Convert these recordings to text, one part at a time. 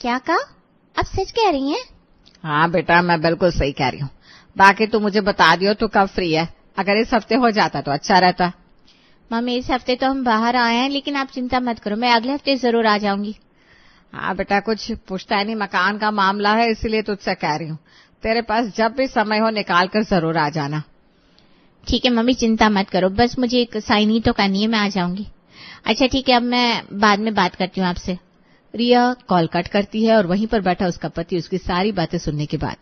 क्या कहा? आप सच कह रही हैं? हाँ बेटा, मैं बिल्कुल सही कह रही हूँ। बाकी तू मुझे बता दियो तू कब फ्री है। अगर इस हफ्ते हो जाता तो अच्छा रहता। मम्मी इस हफ्ते तो हम बाहर आए हैं, लेकिन आप चिंता मत करो, मैं अगले हफ्ते जरूर आ जाऊंगी। हाँ बेटा, कुछ पुश्तैनी मकान का मामला है, इसलिए तुझसे कह रही हूँ। तेरे पास जब भी समय हो निकाल कर जरूर आ जाना। ठीक है मम्मी, चिंता मत करो, बस मुझे एक साइन ही तो करनी है, मैं आ जाऊंगी। अच्छा ठीक है, अब मैं बाद में बात करती हूँ आपसे। रिया कॉल कट करती है और वहीं पर बैठा उसका पति उसकी सारी बातें सुनने के बाद,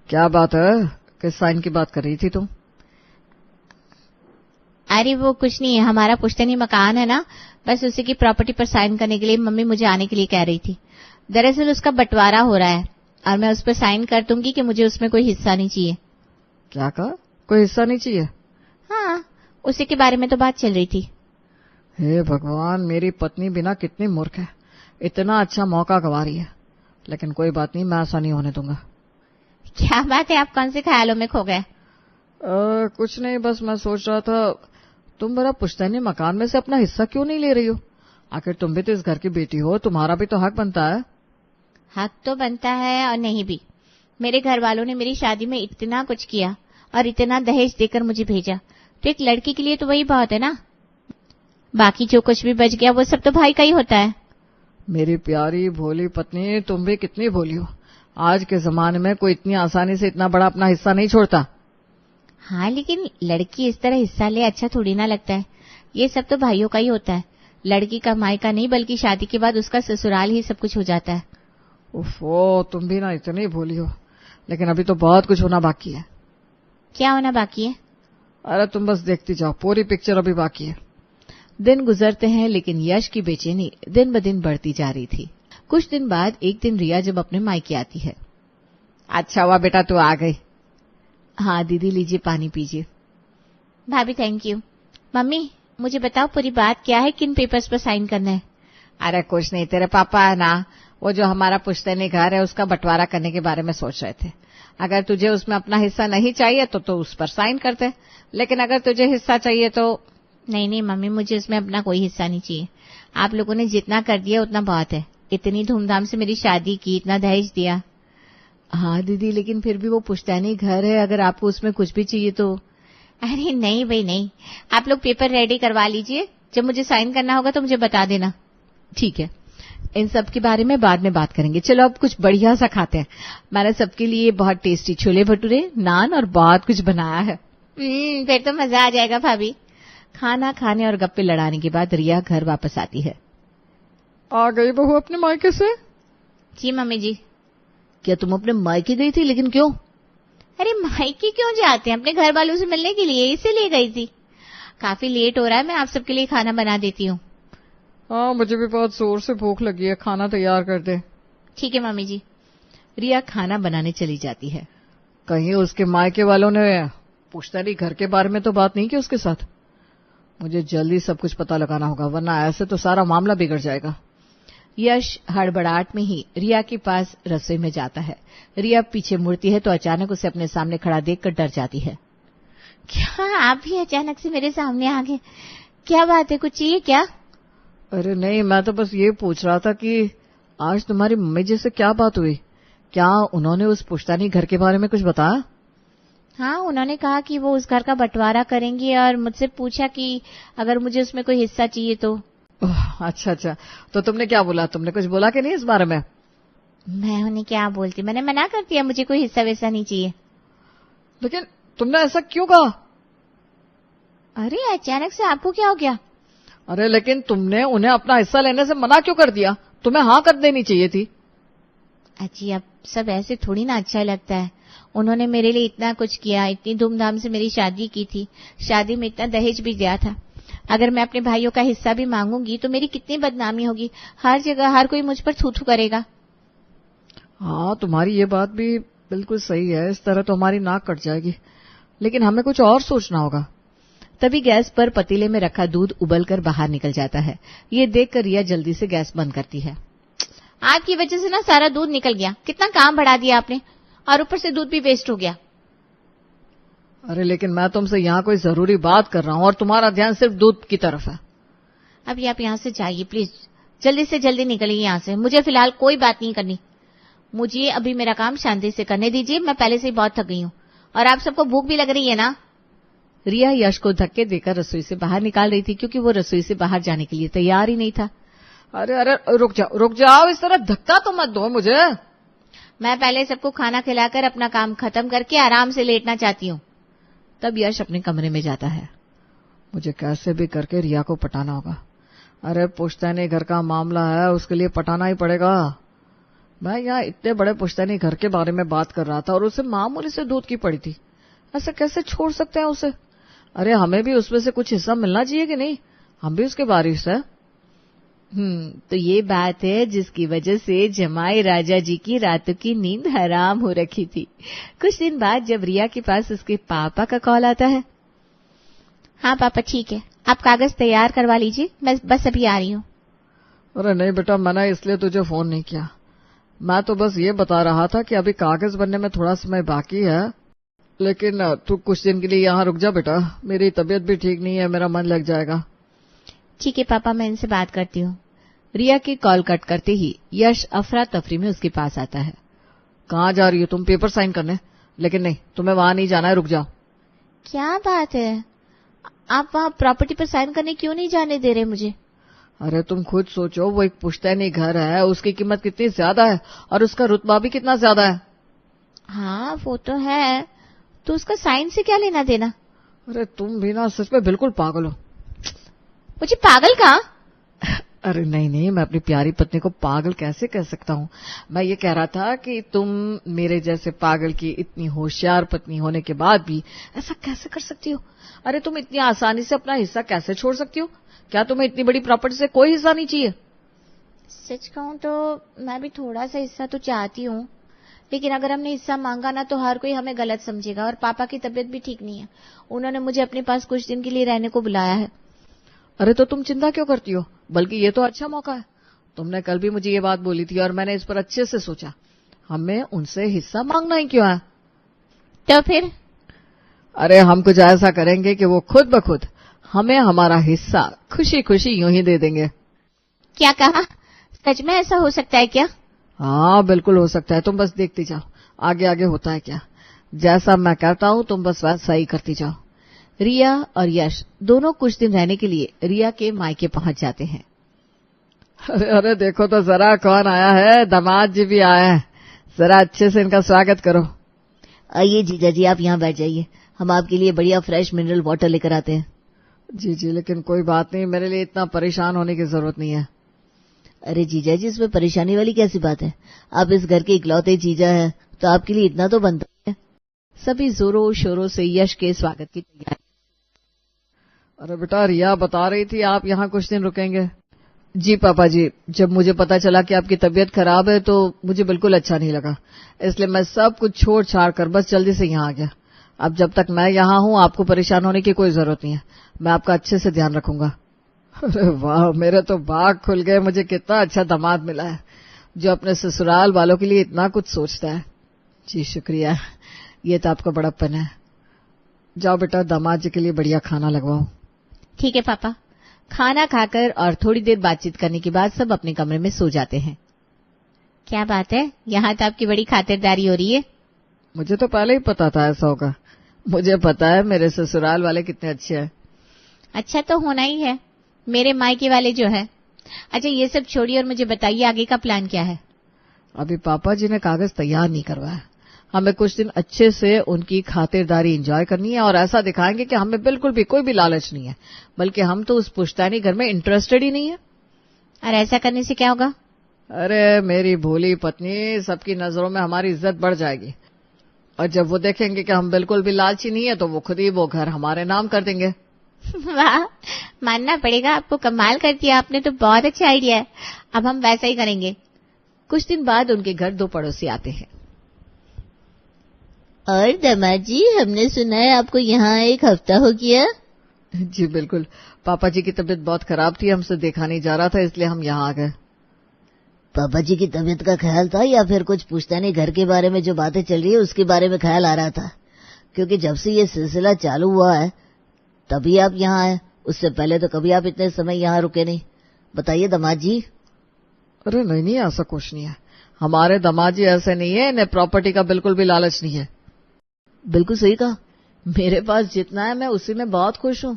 क्या बात है, किस साइन की बात कर रही थी तुम? अरे वो कुछ नहीं है, हमारा पुश्तैनी मकान है ना, बस उसी की प्रॉपर्टी पर साइन करने के लिए मम्मी मुझे आने के लिए कह रही थी। दरअसल उसका बंटवारा हो रहा है और मैं उस पर साइन कर दूंगी कि मुझे उसमें कोई हिस्सा नहीं चाहिए। क्या कहा? कोई हिस्सा नहीं चाहिए? हाँ, उसी के बारे में तो बात चल रही थी। हे भगवान, मेरी पत्नी बिना कितनी मूर्ख है, इतना अच्छा मौका गंवा रही है। लेकिन कोई बात नहीं, मैं ऐसा नहीं होने दूंगा। क्या बात है, आप कौन से ख्यालों में खो गए? कुछ नहीं, बस मैं सोच रहा था तुम मेरा पुश्तैनी मकान में से अपना हिस्सा क्यों नहीं ले रही हो? आखिर तुम भी तो इस घर की बेटी हो, तुम्हारा भी तो हक बनता है। हक तो बनता है और नहीं भी। मेरे घर वालों ने मेरी शादी में इतना कुछ किया और इतना दहेज देकर मुझे भेजा, तो एक लड़की के लिए तो वही बहुत है ना। बाकी जो कुछ भी बच गया वो सब तो भाई का ही होता है। मेरी प्यारी भोली पत्नी, तुम भी कितनी भोली हो। आज के जमाने में कोई इतनी आसानी से इतना बड़ा अपना हिस्सा नहीं छोड़ता। हाँ, लेकिन लड़की इस तरह हिस्सा ले अच्छा थोड़ी ना लगता है। ये सब तो भाइयों का ही होता है। लड़की का मायका नहीं, बल्कि शादी के बाद उसका ससुराल ही सब कुछ हो जाता है। उफ़ो, तुम भी ना इतनी भोली हो। लेकिन अभी तो बहुत कुछ होना बाकी है। क्या होना बाकी है? अरे तुम बस देखती जाओ, पूरी पिक्चर अभी बाकी है। दिन गुजरते हैं, लेकिन यश की बेचैनी दिन ब दिन बढ़ती जा रही थी। कुछ दिन बाद एक दिन रिया जब अपने मायके आती है। अच्छा हुआ बेटा तू आ गई। हाँ दीदी, लीजिए पानी पीजिए। भाभी थैंक यू। मम्मी मुझे बताओ पूरी बात क्या है, किन पेपर्स पर साइन करना है? अरे कुछ नहीं, तेरे पापा है ना, वो जो हमारा पुश्तैनी घर है उसका बंटवारा करने के बारे में सोच रहे थे। अगर तुझे उसमें अपना हिस्सा नहीं चाहिए तो उस पर साइन करते, लेकिन अगर तुझे हिस्सा चाहिए तो। नहीं नहीं मम्मी, मुझे उसमें अपना कोई हिस्सा नहीं चाहिए। आप लोगों ने जितना कर दिया उतना बहुत है। इतनी धूमधाम से मेरी शादी की, इतना दहेज दिया। हाँ दीदी, लेकिन फिर भी वो पुश्तैनी घर है, अगर आपको उसमें कुछ भी चाहिए तो। अरे नहीं भाई नहीं, आप लोग पेपर रेडी करवा लीजिए, जब मुझे साइन करना होगा तो मुझे बता देना। ठीक है, इन सब के बारे में बाद में बात करेंगे। चलो अब कुछ बढ़िया सा खाते हैं। मैंने सबके लिए बहुत टेस्टी छोले भटूरे, नान और बहुत कुछ बनाया है। फिर तो मजा आ जाएगा भाभी। खाना खाने और गप्पे लड़ाने के बाद रिया घर वापस आती है। आ गई बहू अपने मायके से? जी मम्मी जी। क्या तुम अपने मायके गई थी, लेकिन क्यों? अरे मायके क्यों जाते हैं, अपने घर वालों से मिलने के लिए, इसीलिए गई थी। काफी लेट हो रहा है, मैं आप सबके लिए खाना बना देती हूँ। हाँ, मुझे भी बहुत जोर से भूख लगी है, खाना तैयार कर दे। ठीक है मम्मी जी। रिया खाना बनाने चली जाती है। कहीं उसके मायके वालों ने पुश्तैनी घर के बारे में तो बात नहीं की उसके साथ? मुझे जल्दी सब कुछ पता लगाना होगा, वरना ऐसे तो सारा मामला बिगड़ जाएगा। यश हड़बड़ाहट में ही रिया के पास रसोई में जाता है। रिया पीछे मुड़ती है तो अचानक उसे अपने सामने खड़ा देखकर डर जाती है। क्या आप भी अचानक से मेरे सामने आ गए? क्या बात है, कुछ चाहिए क्या? अरे नहीं, मैं तो बस ये पूछ रहा था कि आज तुम्हारी मम्मी जी से क्या बात हुई? क्या उन्होंने उस पुश्तैनी घर के बारे में कुछ बताया? हाँ, उन्होंने कहा कि वो उस घर का बंटवारा करेंगी और मुझसे पूछा कि अगर मुझे उसमें कोई हिस्सा चाहिए तो। अच्छा अच्छा, तो तुमने क्या बोला? तुमने कुछ बोला कि नहीं इस बारे में? मैं उन्हें क्या बोलती, मैंने मना कर दिया, मुझे कोई हिस्सा वैसा नहीं चाहिए। लेकिन तुमने ऐसा क्यों कहा? अरे अचानक से आपको क्या हो गया? अरे लेकिन तुमने उन्हें अपना हिस्सा लेने से मना क्यों कर दिया? तुम्हें हाँ कर देनी चाहिए थी। अच्छी, अब सब ऐसे थोड़ी ना अच्छा लगता है। उन्होंने मेरे लिए इतना कुछ किया, इतनी धूमधाम से मेरी शादी की थी, शादी में इतना दहेज भी दिया था। अगर मैं अपने भाइयों का हिस्सा भी मांगूंगी तो मेरी कितनी बदनामी होगी, हर जगह हर कोई मुझ पर थू थू करेगा। हाँ, तुम्हारी ये बात भी बिल्कुल सही है, इस तरह तो हमारी नाक कट जाएगी। लेकिन हमें कुछ और सोचना होगा। तभी गैस पर पतीले में रखा दूध उबलकर बाहर निकल जाता है। ये देखकर रिया जल्दी से गैस बंद करती है। आपकी वजह से ना सारा दूध निकल गया, कितना काम बढ़ा दिया आपने, और ऊपर से दूध भी वेस्ट हो गया। अरे लेकिन मैं तुमसे यहाँ कोई जरूरी बात कर रहा हूँ और तुम्हारा ध्यान सिर्फ दूध की तरफ है। अभी आप यहाँ से जाइए प्लीज, जल्दी से जल्दी निकलिए यहाँ से, मुझे फिलहाल कोई बात नहीं करनी। मुझे अभी मेरा काम शांति से करने दीजिए, मैं पहले से ही बहुत थक गई हूँ, और आप सबको भूख भी लग रही है ना। रिया यश को धक्के देकर रसोई से बाहर निकाल रही थी, क्योंकि वो रसोई से बाहर जाने के लिए तैयार ही नहीं था। अरे अरे रुक जाओ, इस तरह धक्का तो मत दो मुझे। मैं पहले सबको खाना खिलाकर अपना काम खत्म करके आराम से लेटना चाहती हूँ। तब यश अपने कमरे में जाता है। मुझे कैसे भी करके रिया को पटाना होगा। अरे पुश्तैनी घर का मामला है, उसके लिए पटाना ही पड़ेगा। मैं यहाँ इतने बड़े पुश्तैनी घर के बारे में बात कर रहा था और उसे मामूली से दूध की पड़ी थी। ऐसे कैसे छोड़ सकते हैं उसे? अरे हमें भी उसमें से कुछ हिस्सा मिलना चाहिए कि नहीं? हम भी उसके वारिस हैं। तो ये बात है जिसकी वजह से जमाई राजा जी की रातों की नींद हराम हो रखी थी। कुछ दिन बाद जब रिया के पास उसके पापा का कॉल आता है। हाँ पापा ठीक है, आप कागज तैयार करवा लीजिए, मैं बस अभी आ रही हूँ। अरे नहीं बेटा, मैंने इसलिए तुझे फोन नहीं किया। मैं तो बस ये बता रहा था कि अभी कागज बनने में थोड़ा समय बाकी है, लेकिन तू कुछ दिन के लिए यहाँ रुक जा बेटा। मेरी तबीयत भी ठीक नहीं है, मेरा मन लग जाएगा। ठीक है पापा, मैं इनसे बात करती हूँ। रिया की कॉल कट करते ही यश अफरा तफरी में उसके पास आता है। कहाँ जा रही हो तुम? पेपर साइन करने? लेकिन नहीं, तुम्हें वहां नहीं जाना है, रुक जाओ। क्या बात है, आप वहाँ प्रॉपर्टी पर साइन करने क्यों नहीं जाने दे रहे मुझे? अरे तुम खुद सोचो, वो एक पुश्तैनी घर है, उसकी कीमत कितनी ज्यादा है और उसका रुतबा भी कितना ज्यादा है। हाँ वो तो है, तो उसका साइन से क्या लेना देना? अरे तुम भी ना सच में बिल्कुल पागल हो। मुझे पागल कहा? अरे नहीं, मैं अपनी प्यारी पत्नी को पागल कैसे कह सकता हूँ? मैं ये कह रहा था कि तुम मेरे जैसे पागल की इतनी होशियार पत्नी होने के बाद भी ऐसा कैसे कर सकती हो? अरे तुम इतनी आसानी से अपना हिस्सा कैसे छोड़ सकती हो? क्या तुम्हें इतनी बड़ी प्रॉपर्टी से कोई हिस्सा नहीं चाहिए? सच कहूँ तो मैं भी थोड़ा सा हिस्सा तो चाहती हूँ, लेकिन अगर हमने हिस्सा मांगा ना तो हर कोई हमें गलत समझेगा, और पापा की तबीयत भी ठीक नहीं है। उन्होंने मुझे अपने पास कुछ दिन के लिए रहने को बुलाया है। अरे तो तुम चिंता क्यों करती हो? बल्कि ये तो अच्छा मौका है। तुमने कल भी मुझे ये बात बोली थी और मैंने इस पर अच्छे से सोचा। हमें उनसे हिस्सा मांगना ही क्यों है? तो फिर? अरे हम कुछ ऐसा करेंगे कि वो खुद ब खुद हमें हमारा हिस्सा खुशी खुशी यूं ही दे देंगे। क्या कहा? सच में ऐसा हो सकता है क्या? हाँ बिल्कुल हो सकता है, तुम बस देखती जाओ आगे आगे होता है क्या। जैसा मैं कहता हूँ तुम बस वैसा ही करती जाओ। रिया और यश दोनों कुछ दिन रहने के लिए रिया के मायके पहुंच जाते हैं। अरे देखो तो जरा कौन आया है, दामाद जी भी आए हैं, जरा अच्छे से इनका स्वागत करो। आइए जीजा जी, आप यहाँ बैठ जाइए, हम आपके लिए बढ़िया फ्रेश मिनरल वाटर लेकर आते हैं। जी लेकिन कोई बात नहीं, मेरे लिए इतना परेशान होने की जरूरत नहीं है। अरे जीजा जी, इसमें परेशानी वाली कैसी बात है? आप इस घर के इकलौते जीजा हैं, तो आपके लिए इतना तो बनता है। सभी जोरों शोरों से यश के स्वागत की तैयारी। अरे बेटा, रिया बता रही थी आप यहाँ कुछ दिन रुकेंगे। जी पापा जी, जब मुझे पता चला कि आपकी तबीयत खराब है तो मुझे बिल्कुल अच्छा नहीं लगा, इसलिए मैं सब कुछ छोड़ छाड़ कर बस जल्दी से यहाँ आ गया। अब जब तक मैं यहाँ हूँ आपको परेशान होने की कोई जरूरत नहीं है, मैं आपका अच्छे से ध्यान रखूंगा। अरे वाह, मेरे तो बाग खुल गए, मुझे कितना अच्छा दामाद मिला है जो अपने ससुराल वालों के लिए इतना कुछ सोचता है। जी शुक्रिया, ये तो आपका बड़प्पन है। जाओ बेटा, दामाद जी के लिए बढ़िया खाना लगवाओ। ठीक है पापा। खाना खाकर और थोड़ी देर बातचीत करने के बाद सब अपने कमरे में सो जाते हैं। क्या बात है, यहाँ तो आपकी बड़ी खातिरदारी हो रही है। मुझे तो पहले ही पता था ऐसा होगा। मुझे पता है मेरे ससुराल वाले कितने अच्छे हैं। अच्छा तो होना ही है, मेरे मायके वाले जो है। अच्छा ये सब छोड़िए और मुझे बताइए आगे का प्लान क्या है? अभी पापा जी ने कागज तैयार नहीं करवाया। हमें कुछ दिन अच्छे से उनकी खातिरदारी एंजॉय करनी है और ऐसा दिखाएंगे कि हमें बिल्कुल भी कोई भी लालच नहीं है, बल्कि हम तो उस पुश्तैनी घर में इंटरेस्टेड ही नहीं है। और ऐसा करने से क्या होगा? अरे मेरी भोली पत्नी, सबकी नजरों में हमारी इज्जत बढ़ जाएगी, और जब वो देखेंगे कि हम बिल्कुल भी लालची नहीं है तो वो खुद ही वो घर हमारे नाम कर देंगे। वाह, मानना पड़ेगा, आपको कमाल कर दिया आपने, तो बहुत अच्छा आइडिया है। अब हम वैसा ही करेंगे। कुछ दिन बाद उनके घर दो पड़ोसी आते हैं। और दामाद जी, हमने सुना है आपको यहाँ 1 हफ्ता हो गया। जी बिल्कुल, पापा जी की तबीयत बहुत खराब थी, हमसे देखा नहीं जा रहा था, इसलिए हम यहाँ आ गए। पापा जी की तबीयत का ख्याल था या फिर कुछ पुश्तैनी घर के बारे में जो बातें चल रही है उसके बारे में ख्याल आ रहा था? क्योंकि जब से ये सिलसिला चालू हुआ है तभी आप यहाँ आए, उससे पहले तो कभी आप इतने समय यहाँ रुके नहीं। बताइए दामाद जी। अरे नहीं, ऐसा कुछ नहीं है। हमारे दामाद जी ऐसे नहीं है, इन्हें प्रॉपर्टी का बिल्कुल भी लालच नहीं है। बिल्कुल सही कहा। मेरे पास जितना है मैं उसी में बहुत खुश हूँ।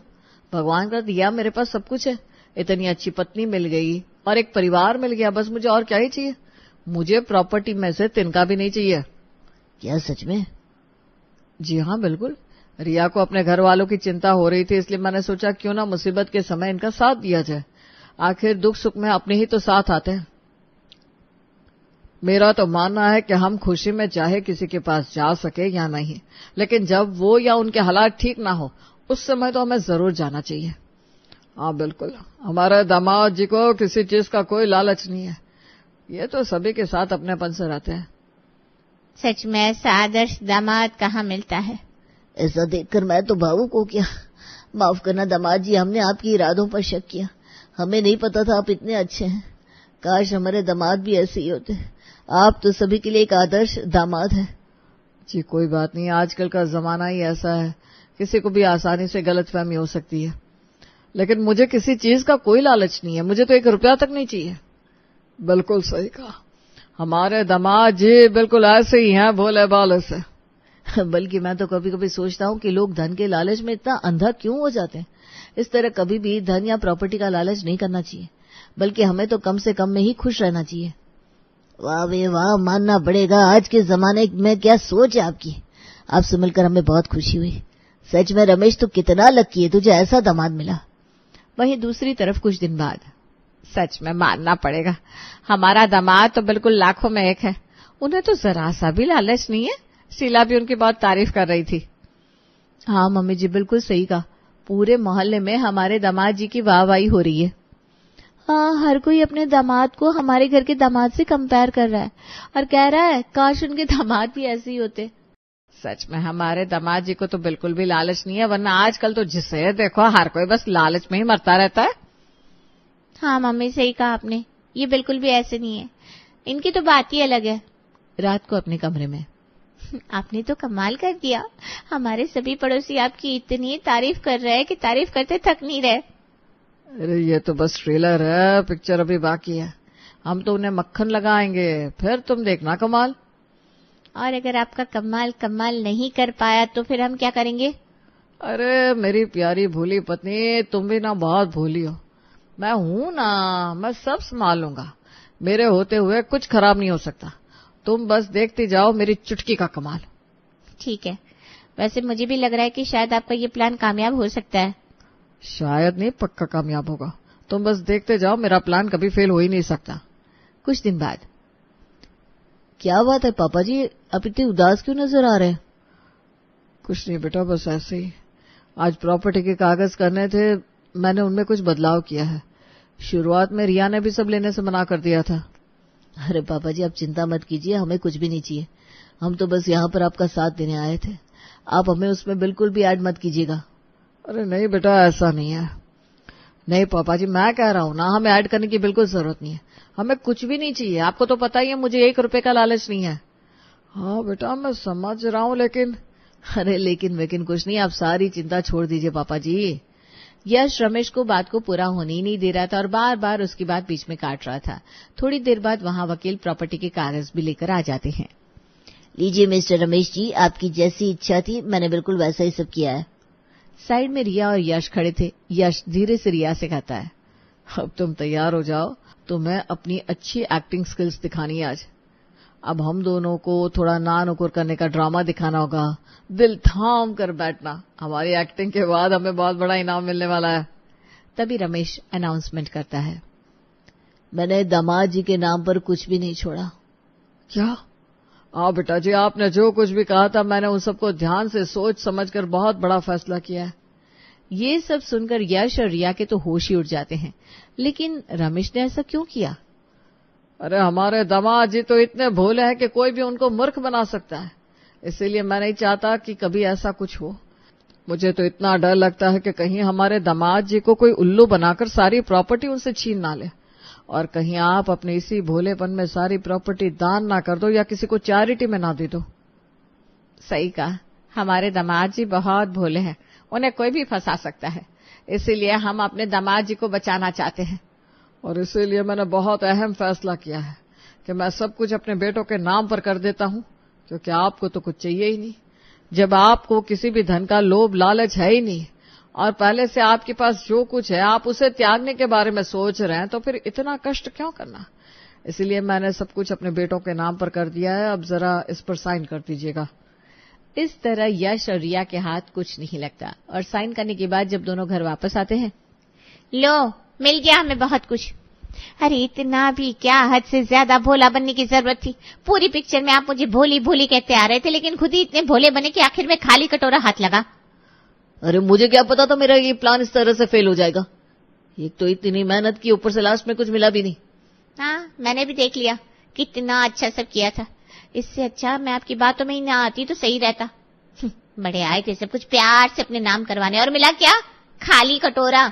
भगवान का दिया मेरे पास सब कुछ है। इतनी अच्छी पत्नी मिल गई और एक परिवार मिल गया, बस मुझे और क्या ही चाहिए। मुझे प्रॉपर्टी में से तिनका भी नहीं चाहिए। क्या सच में? जी हाँ, बिल्कुल। रिया को अपने घर वालों की चिंता हो रही थी, इसलिए मैंने सोचा क्यों ना मुसीबत के समय इनका साथ दिया जाए। आखिर दुख सुख में अपने ही तो साथ आते हैं। मेरा तो मानना है कि हम खुशी में चाहे किसी के पास जा सके या नहीं, लेकिन जब वो या उनके हालात ठीक ना हो उस समय तो हमें जरूर जाना चाहिए। हाँ बिल्कुल, हमारे दामाद जी को किसी चीज का कोई लालच नहीं है। ये तो सभी के साथ अपनेपन से रहते हैं। सच में ऐसा आदर्श दामाद कहाँ मिलता है। ऐसा देखकर मैं तो भावुक हो गया। माफ करना दामाद जी, हमने आपकी इरादों पर शक किया। हमें नहीं पता था आप इतने अच्छे हैं। काश हमारे दामाद भी ऐसे ही होते। आप तो सभी के लिए एक आदर्श दामाद है। जी कोई बात नहीं, आजकल का जमाना ही ऐसा है, किसी को भी आसानी से गलतफहमी हो सकती है। लेकिन मुझे किसी चीज का कोई लालच नहीं है, मुझे तो 1 रुपया तक नहीं चाहिए। बिल्कुल सही कहा। हमारे दामाद जी बिल्कुल ऐसे ही हैं, भोले भाले से। बल्कि मैं तो कभी कभी सोचता हूँ कि लोग धन के लालच में इतना अंधा क्यों हो जाते हैं। इस तरह कभी भी धन या प्रॉपर्टी का लालच नहीं करना चाहिए, बल्कि हमें तो कम से कम में ही खुश रहना चाहिए। वाह वे वाह, मानना पड़ेगा आज के जमाने में क्या सोच है आपकी। आपसे मिलकर हमें बहुत खुशी हुई। सच में रमेश, तो कितना लकी है, तुझे ऐसा दामाद मिला। वहीं दूसरी तरफ कुछ दिन बाद, सच में मानना पड़ेगा, हमारा दामाद तो बिल्कुल लाखों में एक है। उन्हें तो जरा सा भी लालच नहीं है। शीला भी उनकी बहुत तारीफ कर रही थी। हाँ मम्मी जी, बिल्कुल सही कहा। पूरे मोहल्ले में हमारे दामाद जी की वाहवाही हो रही है। हाँ, हर कोई अपने दामाद को हमारे घर के दामाद से कंपेयर कर रहा है और कह रहा है काश उनके दामाद भी ऐसे ही होते। सच में हमारे दामाद जी को तो बिल्कुल भी लालच नहीं है, वरना आजकल तो जिसे देखो हर कोई बस लालच में ही मरता रहता है। हाँ मम्मी, सही कहा आपने, ये बिल्कुल भी ऐसे नहीं है। इनकी तो बात ही अलग है। रात को अपने कमरे में, आपने तो कमाल कर दिया। हमारे सभी पड़ोसी आपकी इतनी तारीफ कर रहे हैं कि तारीफ करते थक नहीं रहे। अरे ये तो बस ट्रेलर है, पिक्चर अभी बाकी है। हम तो उन्हें मक्खन लगाएंगे, फिर तुम देखना कमाल। और अगर आपका कमाल नहीं कर पाया तो फिर हम क्या करेंगे? अरे मेरी प्यारी भोली पत्नी, तुम भी ना बहुत भोली हो। मैं हूं ना, मैं सब संभाल लूंगा। मेरे होते हुए कुछ खराब नहीं हो सकता। तुम बस देखती जाओ मेरी चुटकी का कमाल। ठीक है, वैसे मुझे भी लग रहा है कि शायद आपका ये प्लान कामयाब हो सकता है। शायद नहीं, पक्का कामयाब होगा। तुम बस देखते जाओ, मेरा प्लान कभी फेल हो ही नहीं सकता। कुछ दिन बाद, क्या बात है पापा जी, आप इतने उदास क्यों नजर आ रहे हैं? कुछ नहीं बेटा, बस ऐसे ही। आज प्रॉपर्टी के कागज करने थे, मैंने उनमें कुछ बदलाव किया है। शुरुआत में रिया ने भी सब लेने से मना कर दिया था। अरे पापा जी, आप चिंता मत कीजिए, हमें कुछ भी नहीं चाहिए। हम तो बस यहाँ पर आपका साथ देने आए थे। आप हमें उसमें बिल्कुल भी ऐड मत कीजिएगा। अरे नहीं बेटा, ऐसा नहीं है। नहीं पापा जी, मैं कह रहा हूं ना, हमें ऐड करने की बिल्कुल जरूरत नहीं है। हमें कुछ भी नहीं चाहिए। आपको तो पता ही है मुझे 1 रुपए का लालच नहीं है। हाँ बेटा, मैं समझ रहा हूं, लेकिन अरे लेकिन कुछ नहीं, आप सारी चिंता छोड़ दीजिए पापा जी। यश रमेश को बात को पूरा होने ही नहीं दे रहा था और बार बार उसकी बात बीच में काट रहा था। थोड़ी देर बाद वहां वकील प्रॉपर्टी के कागज भी लेकर आ जाते हैं। लीजिए मिस्टर रमेश जी, आपकी जैसी इच्छा थी मैंने बिल्कुल वैसा ही सब किया है। साइड में रिया और यश खड़े थे। यश धीरे से रिया से कहता है, अब तुम तैयार हो जाओ, तुम्हें अपनी अच्छी एक्टिंग स्किल्स दिखानी है आज। अब हम दोनों को थोड़ा ना नुकुर करने का ड्रामा दिखाना होगा। दिल थाम कर बैठना, हमारी एक्टिंग के बाद हमें बहुत बड़ा इनाम मिलने वाला है। तभी रमेश अनाउंसमेंट करता है, मैंने दामाद जी के नाम पर कुछ भी नहीं छोड़ा। क्या? हाँ बेटा जी, आपने जो कुछ भी कहा था मैंने उन सबको ध्यान से सोच समझकर बहुत बड़ा फैसला किया है। ये सब सुनकर यश और रिया के तो होश ही उड़ जाते हैं। लेकिन रमेश ने ऐसा क्यों किया? अरे हमारे दामाद जी तो इतने भोले हैं कि कोई भी उनको मूर्ख बना सकता है। इसीलिए मैं नहीं चाहता कि कभी ऐसा कुछ हो। मुझे तो इतना डर लगता है कि कहीं हमारे दामाद जी को कोई उल्लू बनाकर सारी प्रॉपर्टी उनसे छीन ना ले, और कहीं आप अपने इसी भोलेपन में सारी प्रॉपर्टी दान ना कर दो या किसी को चैरिटी में ना दे दो। सही कहा, हमारे दामाद जी बहुत भोले हैं, उन्हें कोई भी फंसा सकता है। इसीलिए हम अपने दामाद जी को बचाना चाहते हैं। और इसीलिए मैंने बहुत अहम फैसला किया है कि मैं सब कुछ अपने बेटों के नाम पर कर देता हूं, क्योंकि आपको तो कुछ चाहिए ही नहीं। जब आपको किसी भी धन का लोभ लालच है ही नहीं और पहले से आपके पास जो कुछ है आप उसे त्यागने के बारे में सोच रहे हैं, तो फिर इतना कष्ट क्यों करना। इसलिए मैंने सब कुछ अपने बेटों के नाम पर कर दिया है। अब जरा इस पर साइन कर दीजिएगा। इस तरह यश और रिया के हाथ कुछ नहीं लगता और साइन करने के बाद जब दोनों घर वापस आते हैं, लो मिल गया हमें बहुत कुछ। अरे इतना भी क्या, हद से ज्यादा भोला बनने की जरूरत थी। पूरी पिक्चर में आप मुझे भोली भोली कहते आ रहे थे, लेकिन खुद ही इतने भोले बने कि आखिर में खाली कटोरा हाथ लगा। अरे मुझे क्या पता था मेरा ये प्लान इस तरह से फेल हो जाएगा। एक तो इतनी मेहनत की, ऊपर से लास्ट में कुछ मिला भी नहीं। हाँ, मैंने भी देख लिया कितना अच्छा सब किया था। इससे अच्छा मैं आपकी बातों में ही ना आती तो सही रहता। बड़े आए थे सब कुछ प्यार से अपने नाम करवाने और मिला क्या, खाली कटोरा।